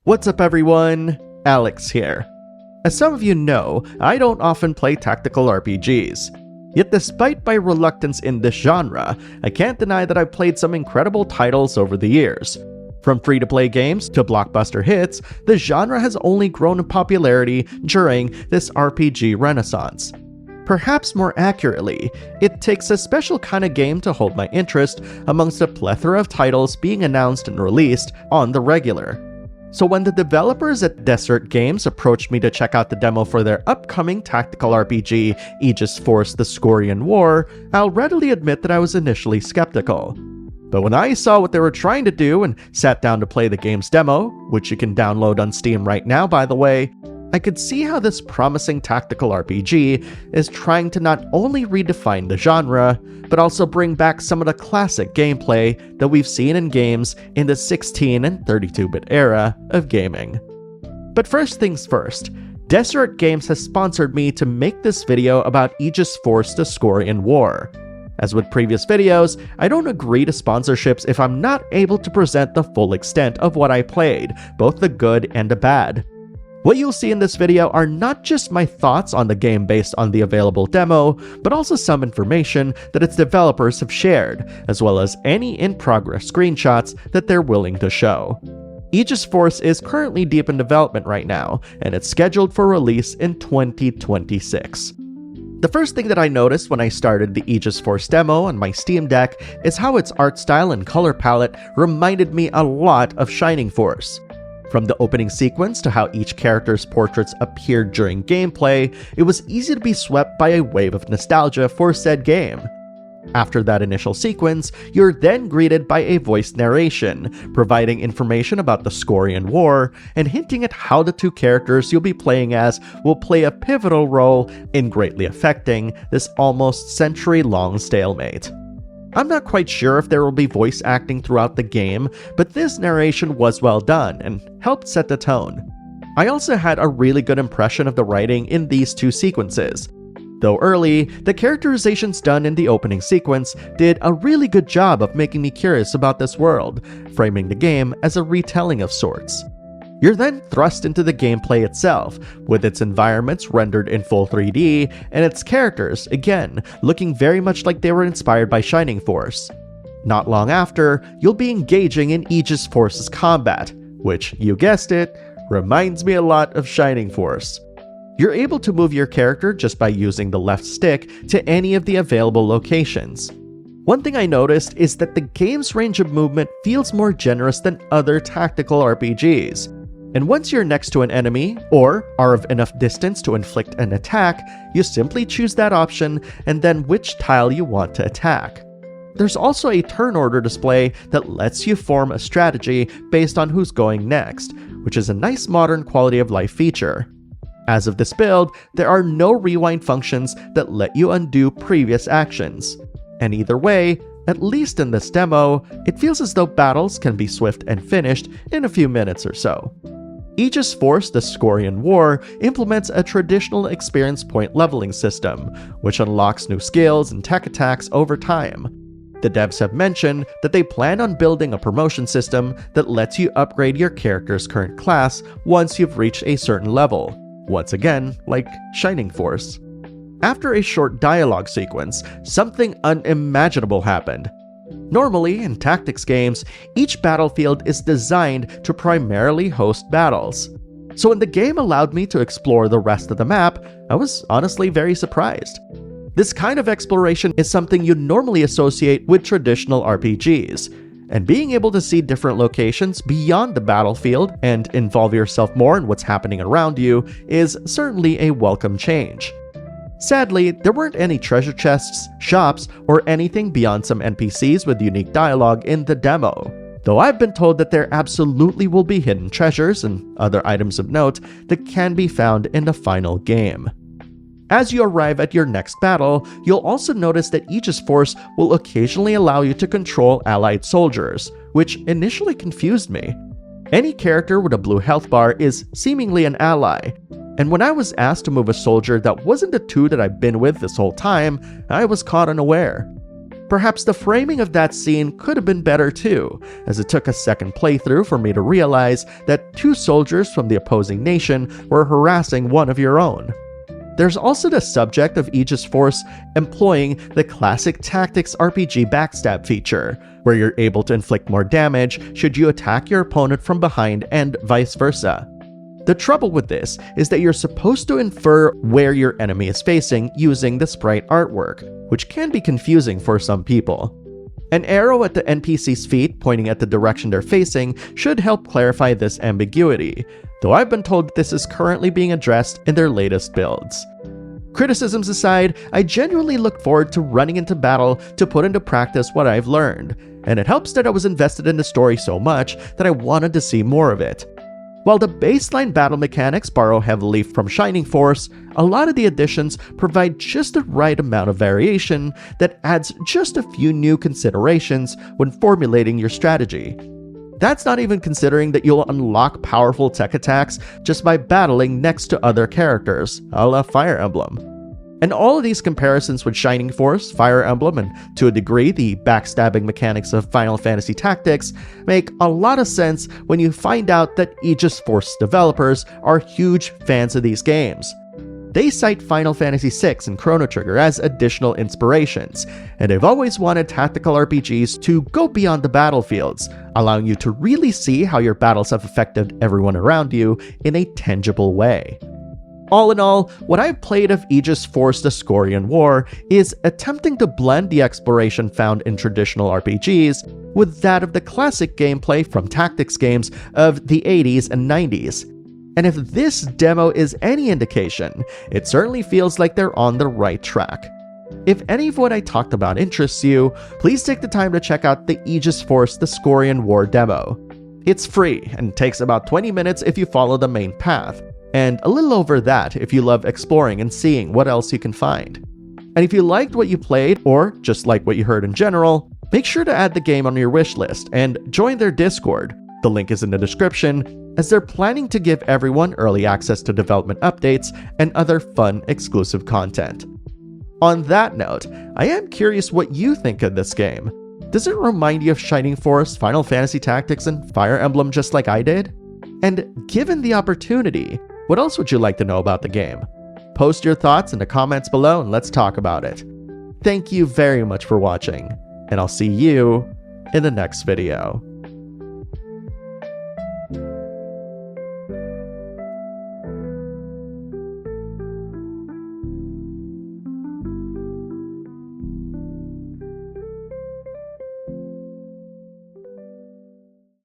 What's up everyone, Alex here. As some of you know, I don't often play tactical RPGs. Yet despite my reluctance in this genre, I can't deny that I've played some incredible titles over the years. From free-to-play games to blockbuster hits, the genre has only grown in popularity during this RPG renaissance. Perhaps more accurately, it takes a special kind of game to hold my interest amongst a plethora of titles being announced and released on the regular. So when the developers at Desert Games approached me to check out the demo for their upcoming tactical RPG, Aegis Force: The Scorian War, I'll readily admit that I was initially skeptical. But when I saw what they were trying to do and sat down to play the game's demo, which you can download on Steam right now by the way, I could see how this promising tactical RPG is trying to not only redefine the genre, but also bring back some of the classic gameplay that we've seen in games in the 16 and 32-bit era of gaming. But first things first, Desert Games has sponsored me to make this video about Aegis Force: The Scorian War. As with previous videos, I don't agree to sponsorships if I'm not able to present the full extent of what I played, both the good and the bad. What you'll see in this video are not just my thoughts on the game based on the available demo, but also some information that its developers have shared, as well as any in-progress screenshots that they're willing to show. Aegis Force is currently deep in development right now, and it's scheduled for release in 2026. The first thing that I noticed when I started the Aegis Force demo on my Steam Deck is how its art style and color palette reminded me a lot of Shining Force. From the opening sequence to how each character's portraits appeared during gameplay, it was easy to be swept by a wave of nostalgia for said game. After that initial sequence, you're then greeted by a voiced narration, providing information about the Scorian War and hinting at how the two characters you'll be playing as will play a pivotal role in greatly affecting this almost century-long stalemate. I'm not quite sure if there will be voice acting throughout the game, but this narration was well done and helped set the tone. I also had a really good impression of the writing in these two sequences. Though early, the characterizations done in the opening sequence did a really good job of making me curious about this world, framing the game as a retelling of sorts. You're then thrust into the gameplay itself, with its environments rendered in full 3D, and its characters, again, looking very much like they were inspired by Shining Force. Not long after, you'll be engaging in Aegis Force's combat, which, you guessed it, reminds me a lot of Shining Force. You're able to move your character just by using the left stick to any of the available locations. One thing I noticed is that the game's range of movement feels more generous than other tactical RPGs. And once you're next to an enemy, or are of enough distance to inflict an attack, you simply choose that option and then which tile you want to attack. There's also a turn order display that lets you form a strategy based on who's going next, which is a nice modern quality of life feature. As of this build, there are no rewind functions that let you undo previous actions. And either way, at least in this demo, it feels as though battles can be swift and finished in a few minutes or so. Aegis Force: The Scorian War implements a traditional experience point leveling system, which unlocks new skills and tech attacks over time. The devs have mentioned that they plan on building a promotion system that lets you upgrade your character's current class once you've reached a certain level, once again, like Shining Force. After a short dialogue sequence, something unimaginable happened. Normally, in tactics games, each battlefield is designed to primarily host battles. So when the game allowed me to explore the rest of the map, I was honestly very surprised. This kind of exploration is something you normally associate with traditional RPGs, and being able to see different locations beyond the battlefield and involve yourself more in what's happening around you is certainly a welcome change. Sadly, there weren't any treasure chests, shops, or anything beyond some NPCs with unique dialogue in the demo, though I've been told that there absolutely will be hidden treasures and other items of note that can be found in the final game. As you arrive at your next battle, you'll also notice that Aegis Force will occasionally allow you to control allied soldiers, which initially confused me. Any character with a blue health bar is seemingly an ally, and when I was asked to move a soldier that wasn't the two that I've been with this whole time, I was caught unaware. Perhaps the framing of that scene could have been better too, as it took a second playthrough for me to realize that 2 soldiers from the opposing nation were harassing one of your own. There's also the subject of Aegis Force employing the classic tactics RPG backstab feature, where you're able to inflict more damage should you attack your opponent from behind and vice versa. The trouble with this is that you're supposed to infer where your enemy is facing using the sprite artwork, which can be confusing for some people. An arrow at the NPC's feet pointing at the direction they're facing should help clarify this ambiguity, though I've been told this is currently being addressed in their latest builds. Criticisms aside, I genuinely look forward to running into battle to put into practice what I've learned, and it helps that I was invested in the story so much that I wanted to see more of it. While the baseline battle mechanics borrow heavily from Shining Force, a lot of the additions provide just the right amount of variation that adds just a few new considerations when formulating your strategy. That's not even considering that you'll unlock powerful tech attacks just by battling next to other characters, a la Fire Emblem. And all of these comparisons with Shining Force, Fire Emblem, and to a degree the backstabbing mechanics of Final Fantasy Tactics make a lot of sense when you find out that Aegis Force developers are huge fans of these games. They cite Final Fantasy VI and Chrono Trigger as additional inspirations, and they've always wanted tactical RPGs to go beyond the battlefields, allowing you to really see how your battles have affected everyone around you in a tangible way. All in all, what I've played of Aegis Force the Scorian War is attempting to blend the exploration found in traditional RPGs with that of the classic gameplay from tactics games of the 80s and 90s. And if this demo is any indication, it certainly feels like they're on the right track. If any of what I talked about interests you, please take the time to check out the Aegis Force the Scorian War demo. It's free and takes about 20 minutes if you follow the main path, and a little over that if you love exploring and seeing what else you can find. And if you liked what you played, or just like what you heard in general, make sure to add the game on your wish list and join their Discord. The link is in the description, as they're planning to give everyone early access to development updates and other fun exclusive content. On that note, I am curious what you think of this game. Does it remind you of Shining Force, Final Fantasy Tactics, and Fire Emblem just like I did? And given the opportunity, what else would you like to know about the game? Post your thoughts in the comments below and let's talk about it. Thank you very much for watching, and I'll see you in the next video.